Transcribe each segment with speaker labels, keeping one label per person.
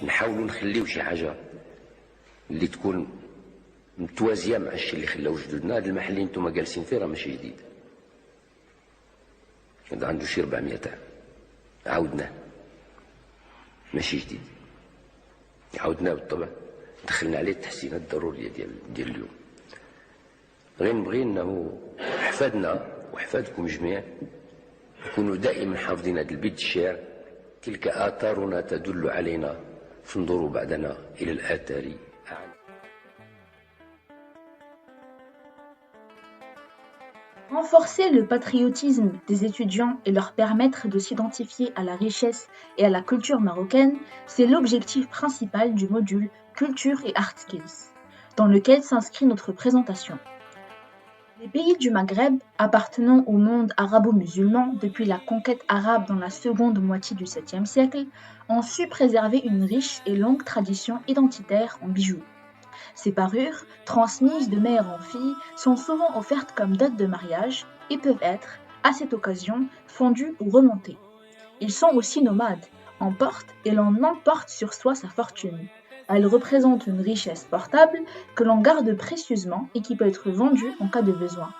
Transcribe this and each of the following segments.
Speaker 1: نحاولوا نخليو شي حاجه اللي تكون متوازيه مع الشيء اللي خلاو جدودنا. هذا المحل اللي نتوما جالسين فيه راه ماشي جديد، هذا عنده شي 400 عام. عاودناه، ماشي جديد، عاودناه بالطبع، دخلنا عليه التحسينات الضروريه ديال اليوم. غير نبغي انه احفادنا واحفادكم جميع يكونوا دائما حافظين هذا البيت الشعر: تلك آثارنا تدل علينا فانظروا بعدنا إلى الآثار.
Speaker 2: Renforcer le patriotisme des étudiants et leur permettre de s'identifier à la richesse et à la culture marocaine, c'est l'objectif principal du module Culture et Art Skills, dans lequel s'inscrit notre présentation. Les pays du Maghreb, appartenant au monde arabo-musulman depuis la conquête arabe dans la seconde moitié du 7e siècle, ont su préserver une riche et longue tradition identitaire en bijoux. Ces parures, transmises de mère en fille, sont souvent offertes comme dot de mariage et peuvent être, à cette occasion, fondues ou remontées. Ils sont aussi nomades, emportent et l'on emporte sur soi sa fortune. Elles représentent une richesse portable que l'on garde précieusement et qui peut être vendue en cas de besoin.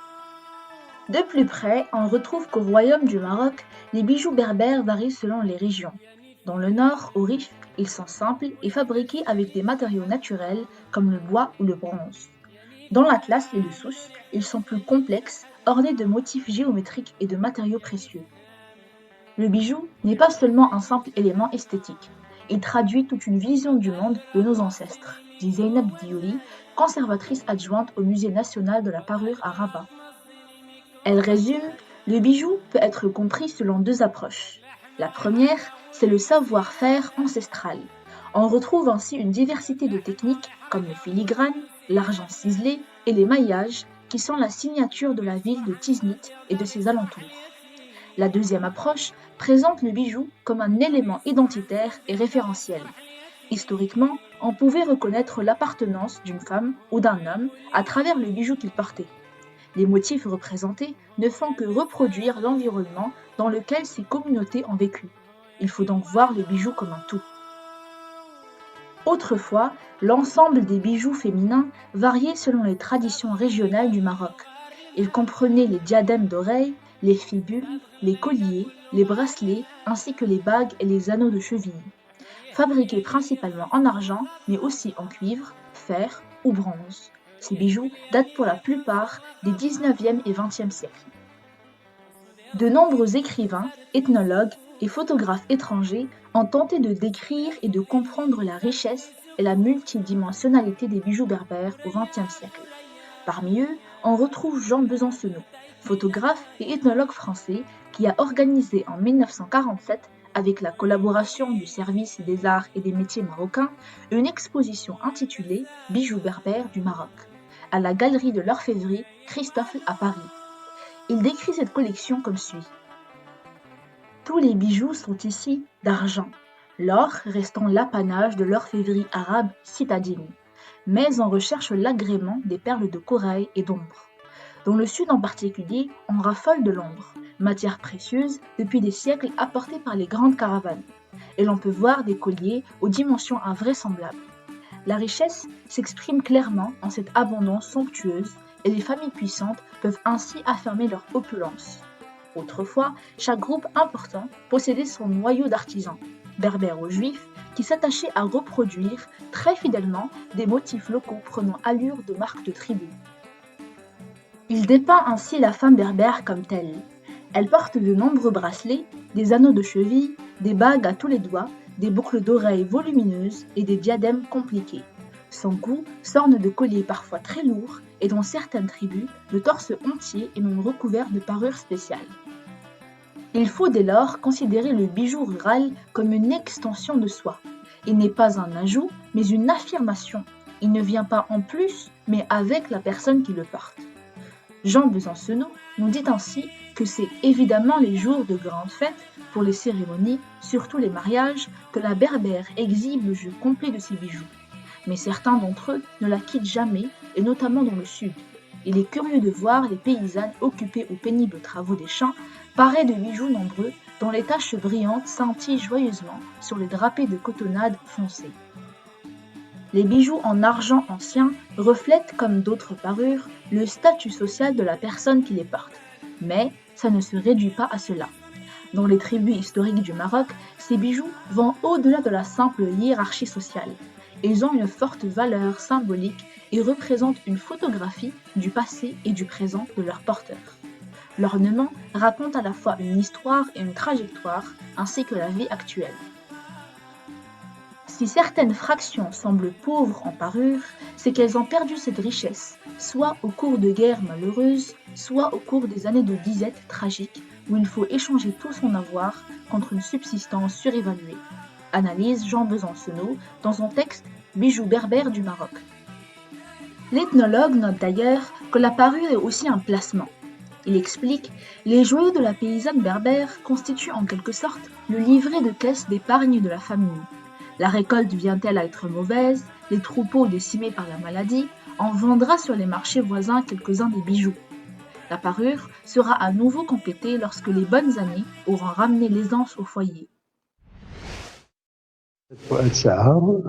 Speaker 2: De plus près, on retrouve qu'au royaume du Maroc, les bijoux berbères varient selon les régions. Dans le nord, au Rif, ils sont simples et fabriqués avec des matériaux naturels comme le bois ou le bronze. Dans l'Atlas et le Souss, ils sont plus complexes, ornés de motifs géométriques et de matériaux précieux. Le bijou n'est pas seulement un simple élément esthétique, il traduit toute une vision du monde de nos ancêtres, dit Zeynep Diouli, conservatrice adjointe au Musée national de la parure à Rabat. Elle résume: le bijou peut être compris selon deux approches. La première, c'est le savoir-faire ancestral. On retrouve ainsi une diversité de techniques comme le filigrane, l'argent ciselé et les maillages qui sont la signature de la ville de Tiznit et de ses alentours. La deuxième approche présente le bijou comme un élément identitaire et référentiel. Historiquement, on pouvait reconnaître l'appartenance d'une femme ou d'un homme à travers le bijou qu'il portait. Les motifs représentés ne font que reproduire l'environnement dans lequel ces communautés ont vécu. Il faut donc voir le bijou comme un tout. Autrefois, l'ensemble des bijoux féminins variait selon les traditions régionales du Maroc. Il comprenait les diadèmes d'oreilles, les fibules, les colliers, les bracelets, ainsi que les bagues et les anneaux de cheville. Fabriqués principalement en argent, mais aussi en cuivre, fer ou bronze. Ces bijoux datent pour la plupart des 19e et 20e siècles. De nombreux écrivains, ethnologues et photographes étrangers ont tenté de décrire et de comprendre la richesse et la multidimensionnalité des bijoux berbères au XXe siècle. Parmi eux, on retrouve Jean Besancenot, photographe et ethnologue français qui a organisé en 1947, avec la collaboration du Service des arts et des métiers marocains, une exposition intitulée « Bijoux berbères du Maroc » à la galerie de l'orfèvrerie Christophe à Paris. Il décrit cette collection comme suit. Tous les bijoux sont ici d'argent, l'or restant l'apanage de l'orfèvrerie arabe citadine, mais on recherche l'agrément des perles de corail et d'ombre. Dans le sud en particulier, on raffole de l'ombre, matière précieuse depuis des siècles apportée par les grandes caravanes, et l'on peut voir des colliers aux dimensions invraisemblables. La richesse s'exprime clairement en cette abondance somptueuse et les familles puissantes peuvent ainsi affirmer leur opulence. Autrefois, chaque groupe important possédait son noyau d'artisans, berbères ou juifs, qui s'attachaient à reproduire très fidèlement des motifs locaux prenant allure de marque de tribu. Il dépeint ainsi la femme berbère comme telle. Elle porte de nombreux bracelets, des anneaux de cheville, des bagues à tous les doigts, des boucles d'oreilles volumineuses et des diadèmes compliqués. Son cou s'orne de colliers parfois très lourds et dans certaines tribus, le torse entier est même recouvert de parures spéciales. Il faut dès lors considérer le bijou rural comme une extension de soi. Il n'est pas un ajout, mais une affirmation. Il ne vient pas en plus, mais avec la personne qui le porte. Jean Besancenot nous dit ainsi que c'est évidemment les jours de grandes fêtes, pour les cérémonies, surtout les mariages, que la berbère exhibe le jeu complet de ses bijoux. Mais certains d'entre eux ne la quittent jamais, et notamment dans le sud. Il est curieux de voir les paysannes occupées aux pénibles travaux des champs, parées de bijoux nombreux, dont les taches brillantes scintillent joyeusement sur les drapés de cotonnade foncée. Les bijoux en argent ancien reflètent, comme d'autres parures, le statut social de la personne qui les porte. Mais ça ne se réduit pas à cela. Dans les tribus historiques du Maroc, ces bijoux vont au-delà de la simple hiérarchie sociale. Ils ont une forte valeur symbolique et représentent une photographie du passé et du présent de leur porteur. L'ornement raconte à la fois une histoire et une trajectoire, ainsi que la vie actuelle. Si certaines fractions semblent pauvres en parure, c'est qu'elles ont perdu cette richesse, soit au cours de guerres malheureuses, soit au cours des années de disette tragiques, où il faut échanger tout son avoir contre une subsistance surévaluée. Analyse Jean Besancenot dans son texte « Bijoux berbères du Maroc ». L'ethnologue note d'ailleurs que la parure est aussi un placement. Il explique « Les joyaux de la paysanne berbère constituent en quelque sorte le livret de caisse d'épargne de la famille. La récolte vient-elle à être mauvaise, les troupeaux décimés par la maladie, on vendra sur les marchés voisins quelques-uns des bijoux. La parure sera à nouveau complétée lorsque les bonnes années auront ramené l'aisance au foyer.
Speaker 3: فؤاد ساعة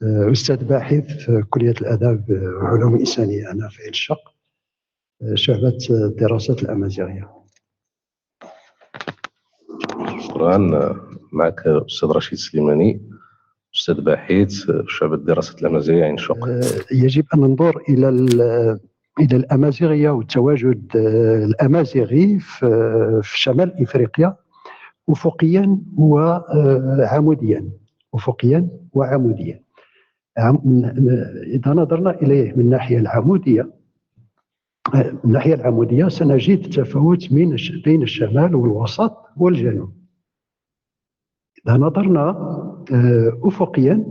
Speaker 3: أستاذ باحث في كلية الآداب وعلوم الإنسانية أنا في الشق شعبة الدراسات الأمازيغية.
Speaker 4: شكرا. معك أستاذ رشيد سليماني أستاذ باحث في شعبة الدراسات الأمازيغية عين شق.
Speaker 3: يجب أن ننظر إلى الأمازيغية والتواجد الأمازيغي في شمال إفريقيا أفقيا وعموديا. إذا نظرنا إليه من الناحية العمودية سنجد تفاوت بين الشمال والوسط والجنوب. إذا نظرنا أفقيا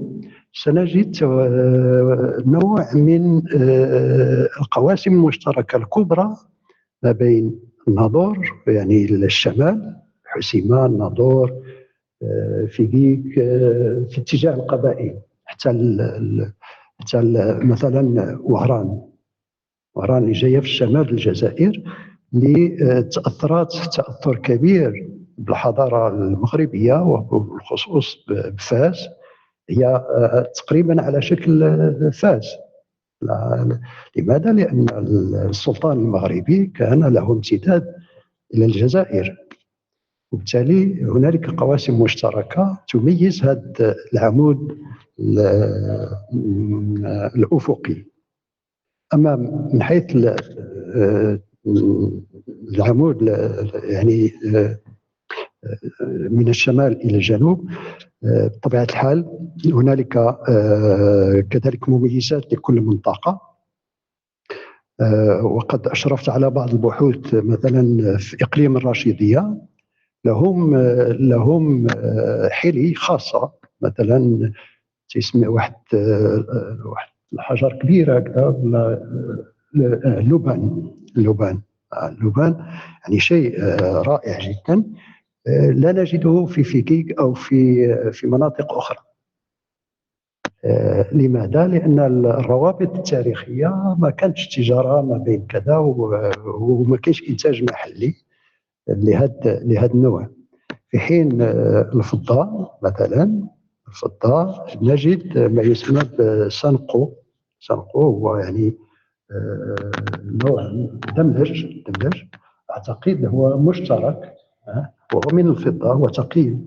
Speaker 3: سنجد نوع من القواسم المشتركة الكبرى ما بين الناظور يعني الشمال حسيمة الناظور فيديك في اتجاه القبائل حتى مثلا وهران اللي جايه في الشمال الجزائر اللي تأثر كبير بالحضارة المغربية وبالخصوص بفاس. هي تقريبا على شكل فاس. لماذا؟ لأن السلطان المغربي كان له امتداد إلى الجزائر وبالتالي هنالك قواسم مشتركة تميز هذا العمود الأفقي. أما من حيث العمود يعني من الشمال إلى الجنوب بطبيعة الحال هنالك كذلك مميزات لكل منطقة. وقد أشرفت على بعض البحوث مثلا في إقليم الراشدية لهم حلي خاصة مثلا تسمى واحد الحجر كبيرة هكذا اللبان يعني شيء رائع جدا لا نجده في فيكيك أو في مناطق أخرى. لماذا؟ لأن الروابط التاريخية ما كانتش تجارة ما بين كذا وما كانش إنتاج محلي لهذا النوع. في حين الفضة مثلا نجد ما يسمى بسنقو هو يعني نوع دمج أعتقد هو مشترك وهو من الفضة وثقيل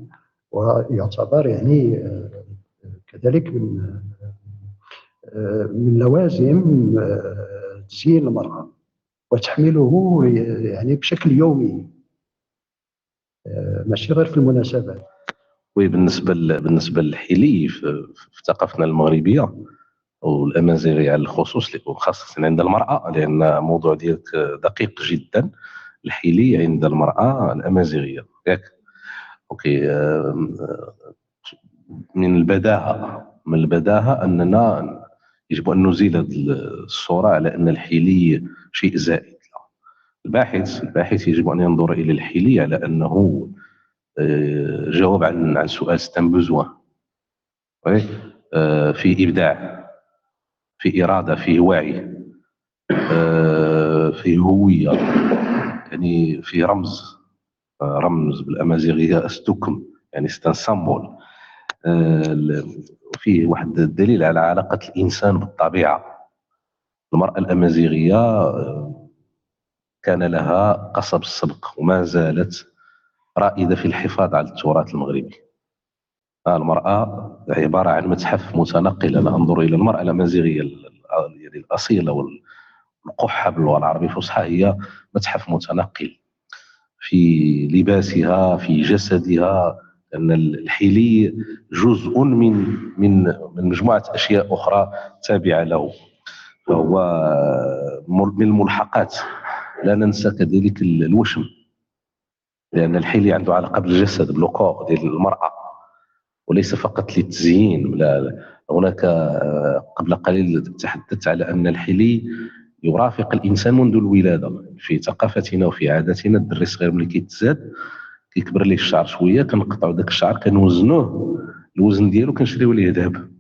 Speaker 3: ويعتبر يعني كذلك من لوازم تزيين المرأة وتحمله يعني بشكل يومي ماشي غير في المناسبات.
Speaker 4: بالنسبة للحلي في ثقافتنا المغربية والأمازيغية على الخصوص وخاصة عند المرأة لأن موضوع ديالك دقيق جدا. الحلي عند المرأة الأمازيغية ياك اوكي. من البداهة أننا يجب أن نزيل الصورة على أن الحلي شيء زائد. الباحث يجب أن ينظر إلى الحلي على أنه جواب عن سؤال ستان بوزوان في إبداع في إرادة في وعي في هوية يعني في رمز رمز بالأمازيغية استوكم، يعني ستان سامبول. فيه واحد الدليل على علاقة الإنسان بالطبيعة. المرأة الأمازيغية كان لها قصب السبق وما زالت رائدة في الحفاظ على التراث المغربي. المرأة عبارة عن متحف متنقل. أنا أنظر إلى المرأة الأمازيغية يعني الأصيلة والقحة باللغة العربية الفصحى هي متحف متنقل في لباسها، في جسدها، أن الحلي جزء من مجموعة أشياء أخرى تابعة له، فهو من الملحقات. لا ننسى كذلك الوشم، لأن الحلي عنده علاقة بالجسد، بالوقوع ديال المرأة، وليس فقط للتزيين. لا، هناك قبل قليل تحدثت على أن الحلي يرافق الإنسان منذ الولادة. في ثقافتنا وفي عاداتنا الدري الصغير ملي كيتزاد كيكبر ليه الشعر شويه، كنقطعوا داك الشعر كنوزنوه، الوزن ديالو كنشريو ليه ذهب.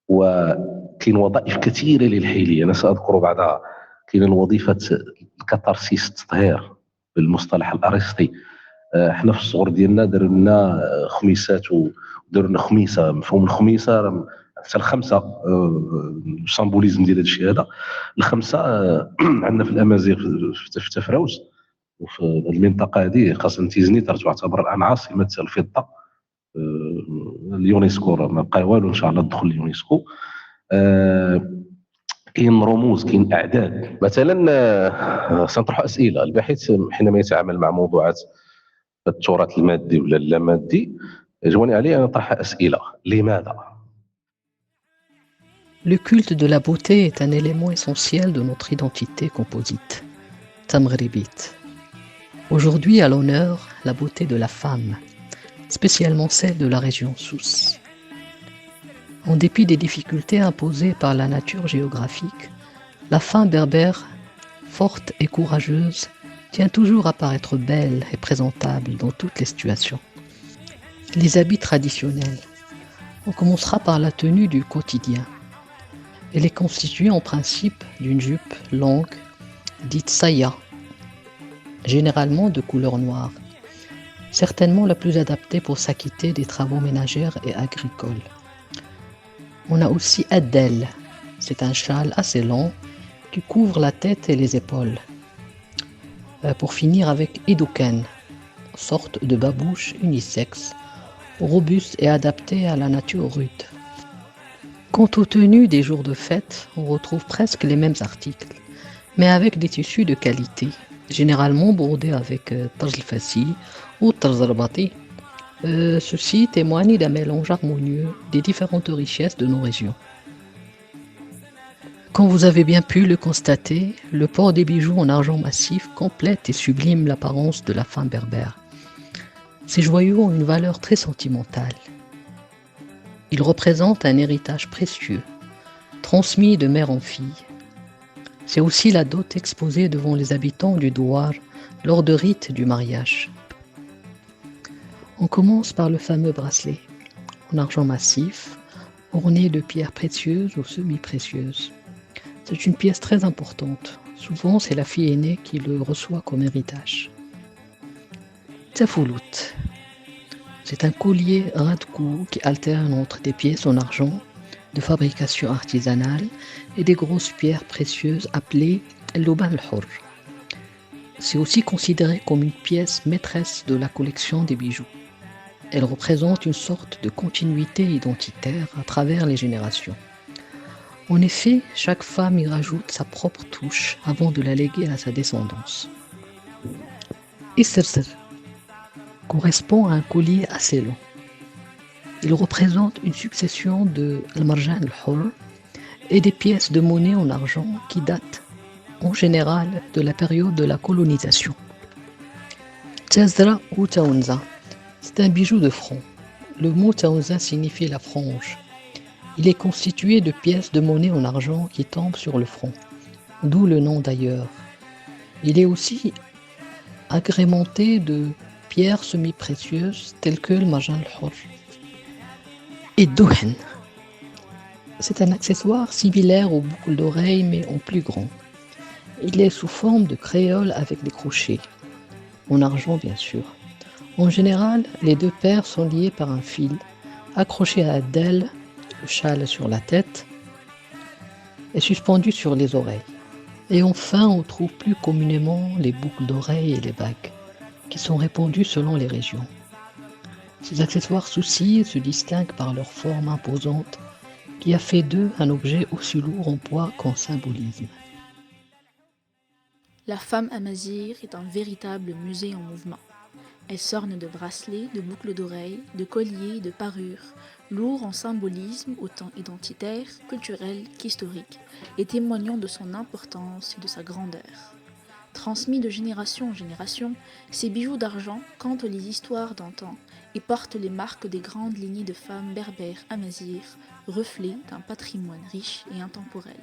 Speaker 4: وكاين وظائف كثيره للحيلي، انا ساذكر بعضها. كاين الوظيفه الكاتارسيس، التطهير بالمصطلح الارسطي. احنا في الصغر ديالنا درنا خميسات ودرنا خميسه، مفهوم الخميسه حتى الخمسه، السامبوليزم ديال هذا الشيء هذا. الخمسه عندنا في الامازيغ في تفراوس وفي المنطقه هذه خاصه تيزنيتر تعتبر الان عاصمه الفضه اليونسكو. ما بقى والو ان شاء الله تدخل اليونسكو. كاين رموز، كاين اعداد. مثلا سنطرح اسئله. الباحث حينما يتعامل مع موضوعات التراث المادي ولا اللامادي يجب عليه ان يطرح اسئله. لماذا؟
Speaker 5: Le culte de la beauté est un élément essentiel de notre identité composite, tamghribite. Aujourd'hui à l'honneur, la beauté de la femme, spécialement celle de la région Sousse. En dépit des difficultés imposées par la nature géographique, la femme berbère, forte et courageuse, tient toujours à paraître belle et présentable dans toutes les situations. Les habits traditionnels. On commencera par la tenue du quotidien. Elle est constituée en principe d'une jupe longue, dite saya, généralement de couleur noire, certainement la plus adaptée pour s'acquitter des travaux ménagers et agricoles. On a aussi addel, c'est un châle assez long qui couvre la tête et les épaules. Pour finir avec idouken, sorte de babouche unisexe, robuste et adaptée à la nature rude. Quant aux tenues des jours de fête, on retrouve presque les mêmes articles, mais avec des tissus de qualité, généralement brodés avec tarj fassi ou tarj rabati. Ceci témoigne d'un mélange harmonieux des différentes richesses de nos régions. Comme vous avez bien pu le constater, le port des bijoux en argent massif complète et sublime l'apparence de la femme berbère. Ces joyaux ont une valeur très sentimentale. Ils représentent un héritage précieux, transmis de mère en fille. C'est aussi la dot exposée devant les habitants du douar lors de rites du mariage. On commence par le fameux bracelet, en argent massif, orné de pierres précieuses ou semi-précieuses. C'est une pièce très importante. Souvent, c'est la fille aînée qui le reçoit comme héritage. Tafoulout. C'est un collier ras de cou qui alterne entre des pièces en argent de fabrication artisanale et des grosses pierres précieuses appelées l'oban al-hur. C'est aussi considéré comme une pièce maîtresse de la collection des bijoux. Elle représente une sorte de continuité identitaire à travers les générations. En effet, chaque femme y rajoute sa propre touche avant de la léguer à sa descendance. Issersir correspond à un collier assez long. Il représente une succession de al-marjan al-hur et des pièces de monnaie en argent qui datent en général de la période de la colonisation. Tazra ou taounza, c'est un bijou de front. Le mot taounza signifie la frange. Il est constitué de pièces de monnaie en argent qui tombent sur le front, d'où le nom d'ailleurs. Il est aussi agrémenté de pierres semi-précieuses telles que le marjan al-hur. Et douhen, c'est un accessoire similaire aux boucles d'oreilles mais en plus grand. Il est sous forme de créole avec des crochets. en argent bien sûr. En général, les deux paires sont liées par un fil, accroché à d'elle, le châle sur la tête, et suspendu sur les oreilles. Et enfin, on trouve plus communément les boucles d'oreilles et les bagues, qui sont répandues selon les régions. Ces accessoires soucis se distinguent par leur forme imposante, qui a fait d'eux un objet aussi lourd en poids qu'en symbolisme.
Speaker 2: La femme amazigh est un véritable musée en mouvement. Elle s'orne de bracelets, de boucles d'oreilles, de colliers, de parures, lourds en symbolisme autant identitaire, culturel qu'historique, et témoignant de son importance et de sa grandeur. Transmis de génération en génération, ces bijoux d'argent cantent les histoires d'antan et portent les marques des grandes lignées de femmes berbères amazighes, reflets d'un patrimoine riche et intemporel.